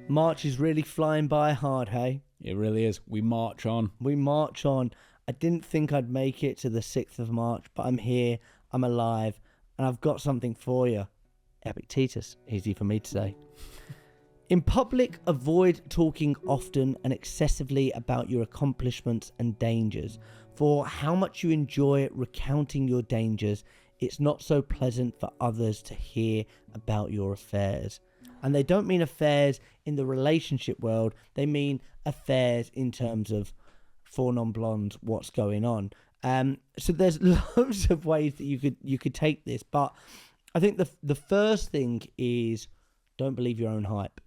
March is really flying by hard, hey? It really is. We march on. We march on. I didn't think I'd make it to the 6th of March, but I'm here, I'm alive, and I've got something for you. Epictetus, easy for me to say. In public, avoid talking often and excessively about your accomplishments and dangers. For how much you enjoy recounting your dangers, it's not so pleasant for others to hear about your affairs. And they don't mean affairs in the relationship world. They mean affairs in terms of four non-blondes, what's going on. So there's loads of ways that you could take this. But I think the first thing is don't believe your own hype.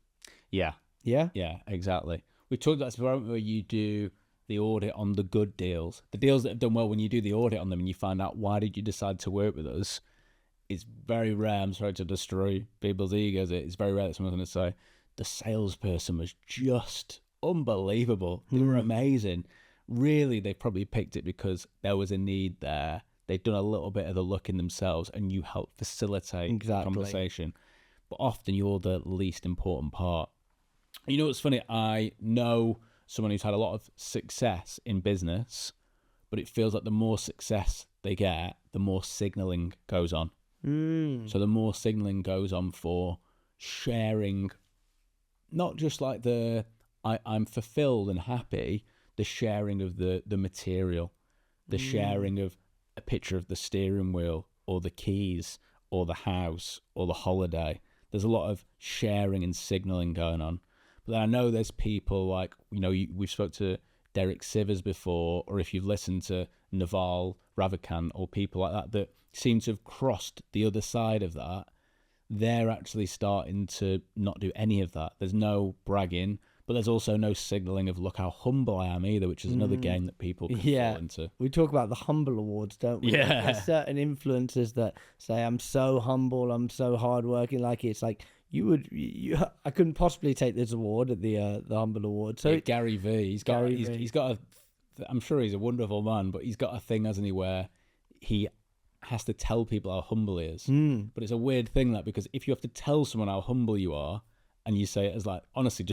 Yeah. Yeah? Yeah, exactly. We talked about this before where you do the audit on the good deals. The deals that have done well, when you do the audit on them and you find out why did you decide to work with us, it's very rare, I'm sorry to destroy people's egos, it's very rare that someone's going to say, the salesperson was just unbelievable. They were amazing. Really, they probably picked it because there was a need there. They'd done a little bit of the look in themselves and you helped facilitate the conversation. But often you're the least important part. You know what's funny? I know someone who's had a lot of success in business, but it feels like the more success they get, the more signaling goes on. So the more signaling goes on for sharing, not just like I'm fulfilled and happy, the sharing of the material, the sharing of a picture of the steering wheel or the keys or the house or the holiday. There's a lot of sharing and signaling going on. But then I know there's people like, we've spoke to Derek Sivers before, or if you've listened to Naval Ravikant or people like that seem to have crossed the other side of that. They're actually starting to not do any of that. There's no bragging, but there's also no signaling of look how humble I am either, which is another game that people can fall into. We talk about the humble awards, don't we? Yeah. There's certain influencers that say I'm so humble, I'm so hardworking. Like it's like I couldn't possibly take this award at the humble award. So Gary V, he's got I'm sure he's a wonderful man, but he's got a thing, hasn't he, where he has to tell people how humble he is. But it's a weird thing that, because if you have to tell someone how humble you are and you say it as like, honestly,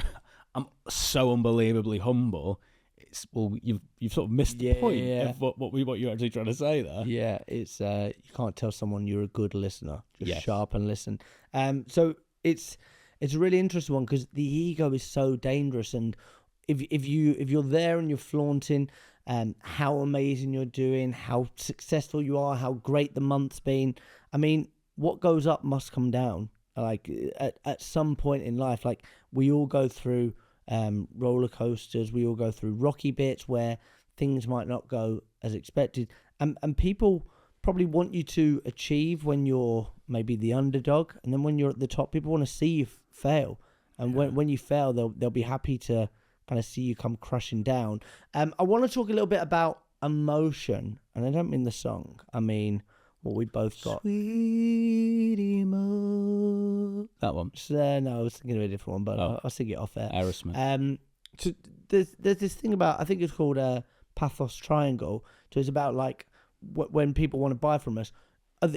I'm so unbelievably humble, you've sort of missed the point of what you're actually trying to say there. Yeah, it's you can't tell someone you're a good listener. Just shut up and listen. So it's a really interesting one because the ego is so dangerous, and if you're there and you're flaunting how amazing you're doing, how successful you are, how great the month's been, I mean, what goes up must come down. Like at some point in life, like we all go through roller coasters, we all go through rocky bits where things might not go as expected, and people probably want you to achieve when you're maybe the underdog, and then when you're at the top, people want to see you fail, and when you fail, they'll be happy to kind of see you come crushing down. I want to talk a little bit about emotion, and I don't mean the song, I mean what we both got. Sweet emo. That one. No, I was thinking of a different one, but I'll sing it off there. Aerosmith. So there's this thing about, I think it's called a pathos triangle. So it's about like when people want to buy from us,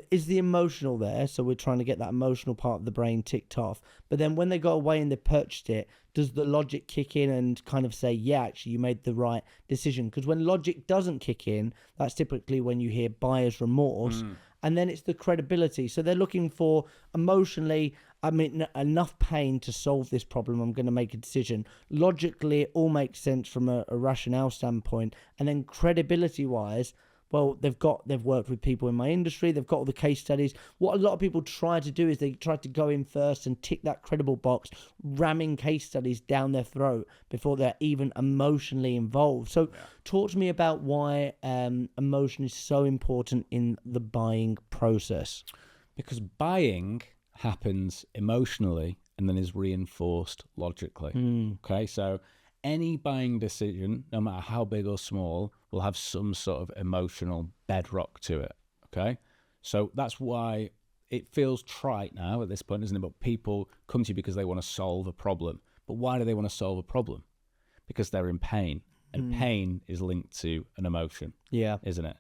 is the emotional there? So we're trying to get that emotional part of the brain ticked off. But then when they go away and they purchased it, does the logic kick in and kind of say, yeah, actually you made the right decision? Because when logic doesn't kick in, that's typically when you hear buyer's remorse. And then it's the credibility. So they're looking for emotionally, I mean, enough pain to solve this problem. I'm going to make a decision. Logically, it all makes sense from a rationale standpoint. And then credibility wise, well, they've worked with people in my industry. They've got all the case studies. What a lot of people try to do is they try to go in first and tick that credible box, ramming case studies down their throat before they're even emotionally involved. So talk to me about why emotion is so important in the buying process. Because buying happens emotionally and then is reinforced logically. Okay, so any buying decision, no matter how big or small, will have some sort of emotional bedrock to it, okay? So that's why it feels trite now at this point, isn't it? But people come to you because they want to solve a problem. But why do they want to solve a problem? Because they're in pain. And pain is linked to an emotion, isn't it?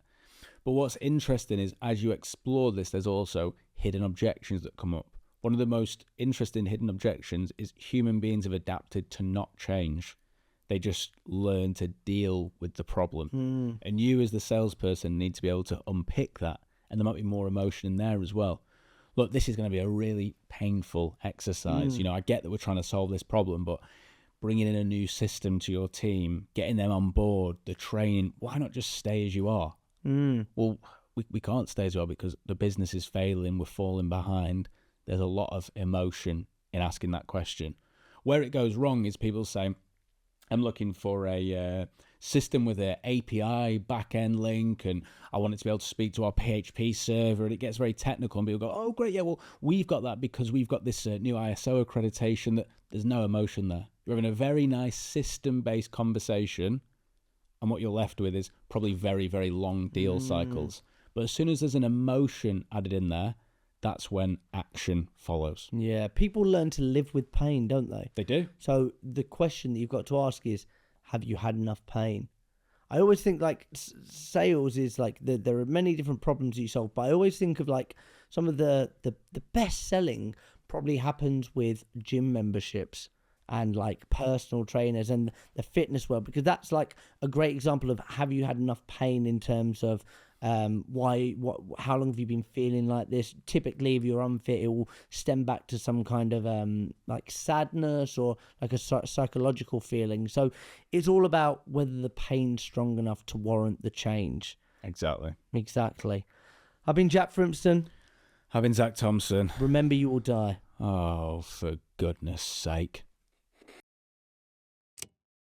But what's interesting is as you explore this, there's also hidden objections that come up. one of the most interesting hidden objections is human beings have adapted to not change. They just learn to deal with the problem. And you as the salesperson need to be able to unpick that. And there might be more emotion in there as well. Look, this is going to be a really painful exercise. I get that we're trying to solve this problem, but bringing in a new system to your team, getting them on board, the training, why not just stay as you are? Well, we can't stay as well because the business is failing, we're falling behind. There's a lot of emotion in asking that question. Where it goes wrong is people say, I'm looking for a system with an API back-end link, and I want it to be able to speak to our PHP server, and it gets very technical, and people go, oh, great, yeah, well, we've got that because we've got this new ISO accreditation. That there's no emotion there. You're having a very nice system-based conversation, and what you're left with is probably very, very long deal cycles. But as soon as there's an emotion added in there, that's when action follows. Yeah, people learn to live with pain, don't they? They do. So the question that you've got to ask is, have you had enough pain? I always think like sales is like there are many different problems that you solve, but I always think of like some of the best selling probably happens with gym memberships and like personal trainers and the fitness world, because that's like a great example of have you had enough pain in terms of how long have you been feeling like this? Typically, if you're unfit, it will stem back to some kind of like sadness or like a psychological feeling. So it's all about whether the pain's strong enough to warrant the change. Exactly. I've been Jack Frimpston. I've been Zach Thompson. Remember, you will die. Oh, for goodness sake.